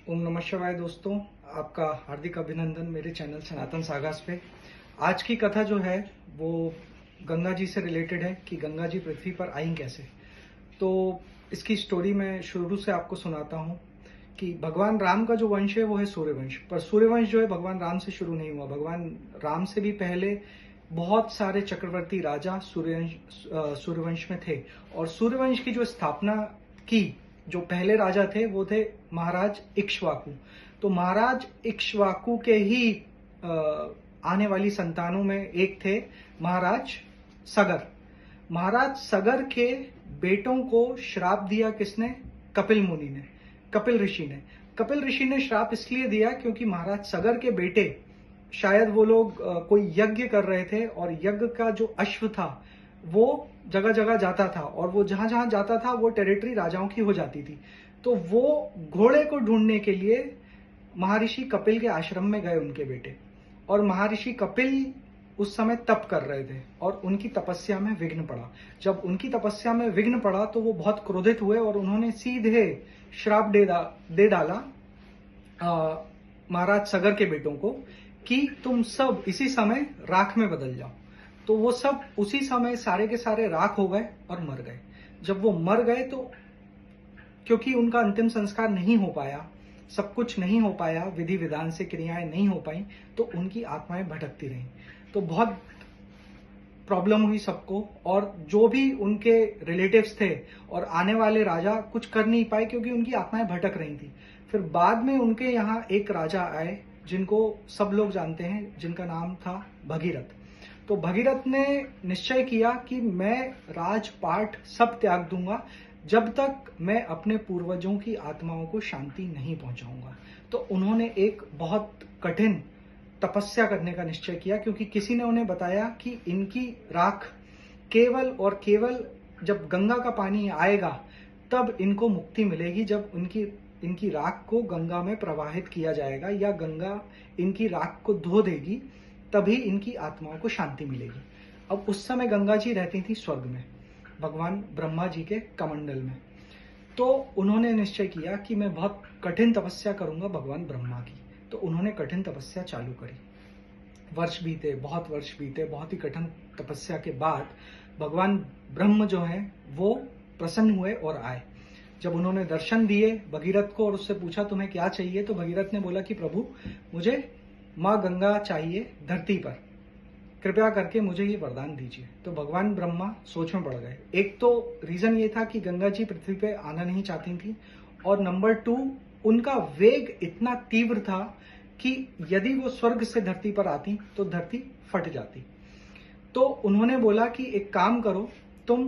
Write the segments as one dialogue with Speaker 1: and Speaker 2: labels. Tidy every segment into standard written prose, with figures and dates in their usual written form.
Speaker 1: ओम नमः शिवाय दोस्तों, आपका हार्दिक अभिनंदन मेरे चैनल सनातन सागास पे। आज की कथा जो है वो गंगा जी से रिलेटेड है कि गंगा जी पृथ्वी पर आई कैसे। तो इसकी स्टोरी मैं शुरू से आपको सुनाता हूँ कि भगवान राम का जो वंश है वो है सूर्यवंश। पर सूर्यवंश जो है भगवान राम से शुरू नहीं हुआ। भगवान राम से भी पहले बहुत सारे चक्रवर्ती राजा सूर्यवंश में थे। और सूर्यवंश की जो स्थापना की, जो पहले राजा थे वो थे महाराज इक्ष्वाकु। तो महाराज इक्ष्वाकु के ही आने वाली संतानों में एक थे महाराज सगर। महाराज सगर के बेटों को श्राप दिया किसने? कपिल मुनि ने, कपिल ऋषि ने। कपिल ऋषि ने श्राप इसलिए दिया क्योंकि महाराज सगर के बेटे, शायद वो लोग कोई यज्ञ कर रहे थे और यज्ञ का जो अश्व था वो जगह जगह जाता था और वो जहां जहां जाता था वो टेरिटरी राजाओं की हो जाती थी। तो वो घोड़े को ढूंढने के लिए महर्षि कपिल के आश्रम में गए उनके बेटे। और महर्षि कपिल उस समय तप कर रहे थे और उनकी तपस्या में विघ्न पड़ा। जब उनकी तपस्या में विघ्न पड़ा तो वो बहुत क्रोधित हुए और उन्होंने सीधे श्राप दे डाला महाराज सगर के बेटों को कि तुम सब इसी समय राख में बदल जाओ। तो वो सब उसी समय सारे के सारे राख हो गए और मर गए। जब वो मर गए तो क्योंकि उनका अंतिम संस्कार नहीं हो पाया, सब कुछ नहीं हो पाया, विधि विधान से क्रियाएं नहीं हो पाई, तो उनकी आत्माएं भटकती रहीं। तो बहुत प्रॉब्लम हुई सबको और जो भी उनके रिलेटिव्स थे और आने वाले राजा कुछ कर नहीं पाए क्योंकि उनकी आत्माएं भटक रही थी। फिर बाद में उनके यहाँ एक राजा आए जिनको सब लोग जानते हैं, जिनका नाम था भगीरथ। तो भगीरथ ने निश्चय किया कि मैं राजपाट सब त्याग दूंगा जब तक मैं अपने पूर्वजों की आत्माओं को शांति नहीं पहुंचाऊंगा। तो उन्होंने एक बहुत कठिन तपस्या करने का निश्चय किया क्योंकि किसी ने उन्हें बताया कि इनकी राख केवल और केवल जब गंगा का पानी आएगा तब इनको मुक्ति मिलेगी। जब इनकी राख को गंगा में प्रवाहित किया जाएगा या गंगा इनकी राख को धो देगी तभी इनकी आत्माओं को शांति मिलेगी। अब उस समय गंगा जी रहती थी स्वर्ग में, भगवान ब्रह्मा जी के कमंडल में। तो उन्होंने निश्चय किया कि मैं बहुत कठिन तपस्या करूंगा भगवान ब्रह्मा की। तो उन्होंने कठिन तपस्या चालू करी। वर्ष बीते, बहुत वर्ष बीते। बहुत ही कठिन तपस्या के बाद भगवान ब्रह्म जो है वो प्रसन्न हुए और आए। जब उन्होंने दर्शन दिए भगीरथ को और उससे पूछा तुम्हें क्या चाहिए, तो भगीरथ ने बोला कि प्रभु मुझे माँ गंगा चाहिए धरती पर, कृपया करके मुझे ये वरदान दीजिए। तो भगवान ब्रह्मा सोच में पड़ गए। एक तो रीजन ये था कि गंगा जी पृथ्वी पे आना नहीं चाहती थी और नंबर 2 उनका वेग इतना तीव्र था कि यदि वो स्वर्ग से धरती पर आती तो धरती फट जाती। तो उन्होंने बोला कि एक काम करो, तुम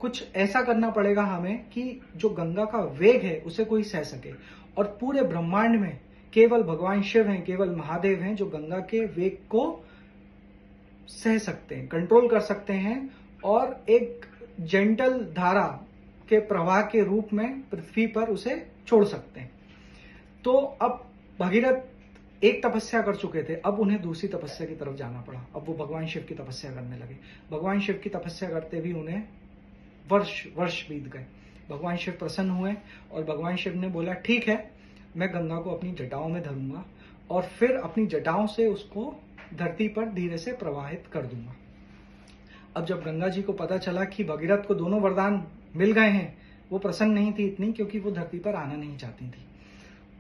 Speaker 1: कुछ ऐसा करना पड़ेगा हमें कि जो गंगा का वेग है उसे कोई सह सके। और पूरे ब्रह्मांड में केवल भगवान शिव हैं, केवल महादेव हैं जो गंगा के वेग को सह सकते हैं, कंट्रोल कर सकते हैं और एक जेंटल धारा के प्रवाह के रूप में पृथ्वी पर उसे छोड़ सकते हैं। तो अब भगीरथ एक तपस्या कर चुके थे, अब उन्हें दूसरी तपस्या की तरफ जाना पड़ा। अब वो भगवान शिव की तपस्या करने लगे। भगवान शिव की तपस्या करते भी उन्हें वर्ष बीत गए। भगवान शिव प्रसन्न हुए और भगवान शिव ने बोला ठीक है, मैं गंगा को अपनी जटाओं में धरूंगा और फिर अपनी जटाओं से उसको धरती पर धीरे से प्रवाहित कर दूंगा। अब जब गंगा जी को पता चला कि भगीरथ को दोनों वरदान मिल गए हैं, वो प्रसन्न नहीं थी इतनी क्योंकि वो धरती पर आना नहीं चाहती थी।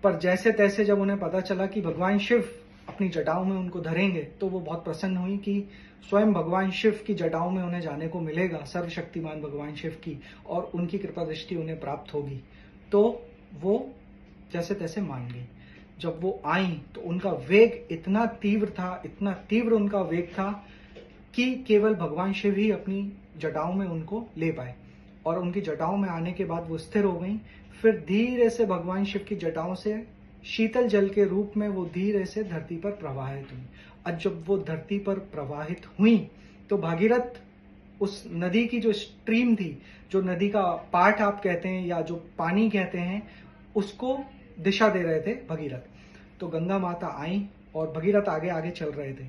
Speaker 1: पर जैसे तैसे जब उन्हें पता चला कि भगवान शिव अपनी जटाओं में उनको धरेंगे तो वो बहुत प्रसन्न हुई कि स्वयं भगवान शिव की जटाओं में उन्हें जाने को मिलेगा, सर्वशक्तिमान भगवान शिव की, और उनकी कृपा दृष्टि उन्हें प्राप्त होगी। तो वो जैसे तैसे मान गई। जब वो आई तो उनका वेग इतना तीव्र था, इतना तीव्र उनका वेग था कि केवल भगवान शिव ही अपनी जटाओं में उनको ले पाए। और उनकी जटाओं में आने के बाद वो स्थिर हो गई। फिर धीरे से भगवान शिव की जटाओं से शीतल जल के रूप में वो धीरे से धरती पर प्रवाहित हुई। और जब वो धरती पर प्रवाहित हुई तो भागीरथ उस नदी की जो स्ट्रीम थी, जो नदी का पार्ट आप कहते हैं या जो पानी कहते हैं, उसको दिशा दे रहे थे भगीरथ। तो गंगा माता आई और भगीरथ आगे आगे चल रहे थे।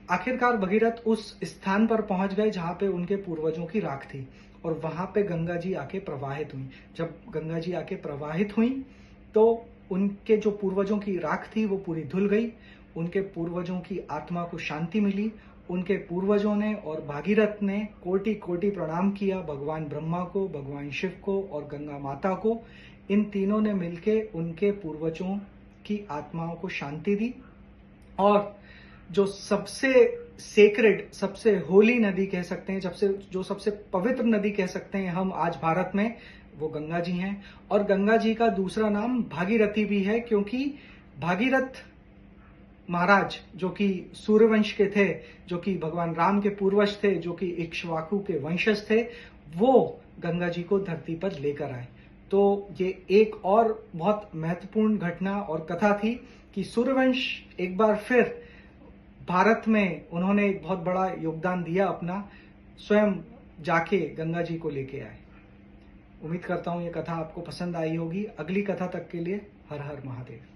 Speaker 1: आखिरकार भगीरथ उस स्थान पर पहुंच गए जहां पे उनके पूर्वजों की राख थी और वहां पे गंगा जी आके प्रवाहित हुई। जब गंगा जी आके प्रवाहित हुई तो उनके जो पूर्वजों की राख थी वो पूरी धुल गई, उनके पूर्वजों की आत्मा को शांति मिली। उनके पूर्वजों ने और भागीरथ ने कोटि कोटि प्रणाम किया भगवान ब्रह्मा को, भगवान शिव को और गंगा माता को। इन तीनों ने मिलके उनके पूर्वजों की आत्माओं को शांति दी। और जो सबसे सेक्रेड, सबसे होली नदी कह सकते हैं, जो सबसे पवित्र नदी कह सकते हैं हम आज भारत में, वो गंगा जी हैं। और गंगा जी का दूसरा नाम भागीरथी भी है, क्योंकि भागीरथ महाराज जो कि सूर्यवंश के थे, जो कि भगवान राम के पूर्वज थे, जो कि इक्ष्वाकु के वंशज थे, वो गंगा जी को धरती पर लेकर आए। तो ये एक और बहुत महत्वपूर्ण घटना और कथा थी कि सूर्यवंश एक बार फिर भारत में उन्होंने एक बहुत बड़ा योगदान दिया अपना, स्वयं जाके गंगा जी को लेके आए। उम्मीद करता हूं ये कथा आपको पसंद आई होगी। अगली कथा तक के लिए हर हर महादेव।